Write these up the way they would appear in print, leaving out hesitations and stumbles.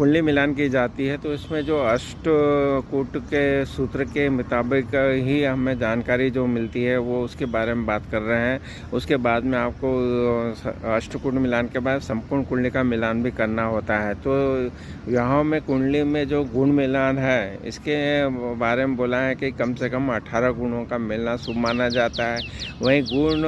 कुंडली मिलान की जाती है तो इसमें जो अष्टकूट के सूत्र के मुताबिक ही हमें जानकारी जो मिलती है वो उसके बारे में बात कर रहे हैं। उसके बाद में आपको अष्टकूट मिलान के बाद संपूर्ण कुंडली का मिलान भी करना होता है। तो यहाँ में कुंडली में जो गुण मिलान है इसके बारे में बोला है कि कम से कम 18 गुणों का मिलना शुभ माना जाता है। वहीं गुण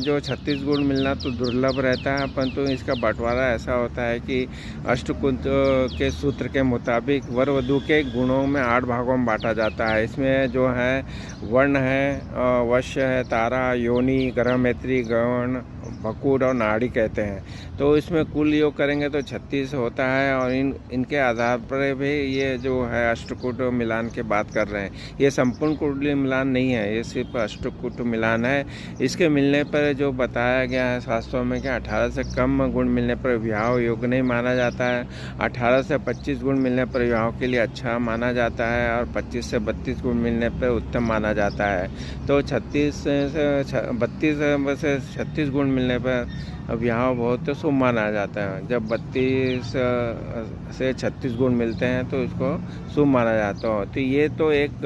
जो 36 गुण मिलना तो दुर्लभ रहता है, परंतु इसका बंटवारा ऐसा होता है कि अष्टकूट के सूत्र के मुताबिक वर वधू के गुणों में 8 भागों में बांटा जाता है। इसमें जो है वर्ण है, वश्य है, तारा, योनि, ग्रह, मैत्री, गण, भकूर और नाड़ी कहते हैं। तो इसमें कुल योग करेंगे तो 36 होता है और इनके आधार पर भी ये जो है अष्टकूट मिलान की बात कर रहे हैं। ये संपूर्ण कुंडली मिलान नहीं है, ये सिर्फ अष्टकूट मिलान है। इसके मिलने पर जो बताया गया है शास्त्रों में कि 18 से कम गुण मिलने पर विवाह योग्य नहीं माना जाता है। 18 से 25 गुण मिलने पर विवाह के लिए अच्छा माना जाता है और 25 से 32 गुण मिलने पर उत्तम माना जाता है। तो 36 से 32 से 36 गुण मिलने पर विवाह बहुत शुभ माना जाता है। जब 32 से 36 गुण मिलते हैं तो इसको शुभ माना जाता है। तो ये तो एक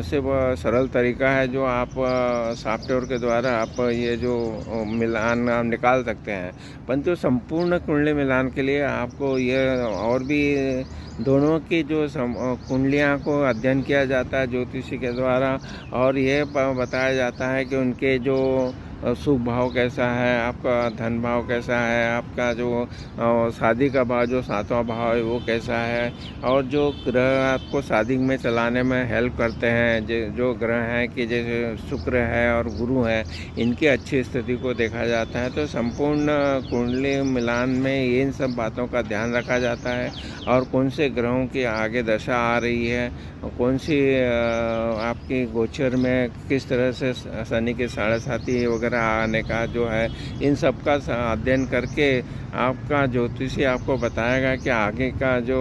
सिर्फ सरल तरीका है जो आप सॉफ्टवेयर के द्वारा आप ये जो मिलान आप निकाल सकते हैं। परंतु संपूर्ण कुंडली मिलान के लिए आपको ये और भी दोनों की जो कुंडलियाँ को अध्ययन किया जाता है ज्योतिषी के द्वारा, और ये बताया जाता है कि उनके जो शुभ भाव कैसा है, आपका धन भाव कैसा है, आपका जो शादी का भाव जो 7वां भाव है वो कैसा है, और जो ग्रह आपको शादी में चलाने में हेल्प करते हैं जो ग्रह हैं कि जैसे शुक्र है और गुरु है, इनकी अच्छी स्थिति को देखा जाता है। तो संपूर्ण कुंडली मिलान में इन सब बातों का ध्यान रखा जाता है और कौन से ग्रहों की आगे दशा आ रही है, कौन सी आपकी गोचर में किस तरह से शनि के 7.5 वगैरह आने का जो है, इन सब का अध्ययन करके आपका ज्योतिषी आपको बताएगा कि आगे का जो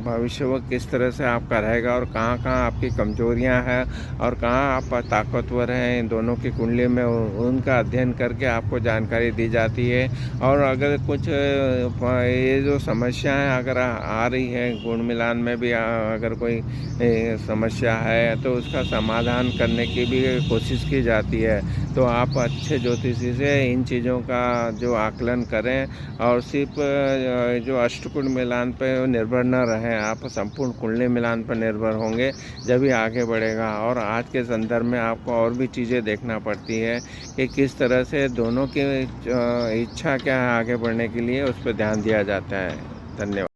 भविष्य वो किस तरह से आपका रहेगा और कहाँ कहाँ आपकी कमजोरियां हैं और कहाँ आप ताकतवर हैं। इन दोनों की कुंडली में उनका अध्ययन करके आपको जानकारी दी जाती है। और अगर कुछ ये जो समस्याएं अगर आ रही है गुण मिलान में भी अगर कोई समस्या है तो उसका समाधान करने की भी कोशिश की जाती है। तो आप अच्छे ज्योतिषी से इन चीज़ों का जो आकलन करें और सिर्फ जो अष्टकूट मिलान पर निर्भर न रहें, आप संपूर्ण कुंडली मिलान पर निर्भर होंगे जब ही आगे बढ़ेगा। और आज के संदर्भ में आपको और भी चीज़ें देखना पड़ती है कि किस तरह से दोनों की इच्छा क्या है आगे बढ़ने के लिए, उस पर ध्यान दिया जाता है। धन्यवाद।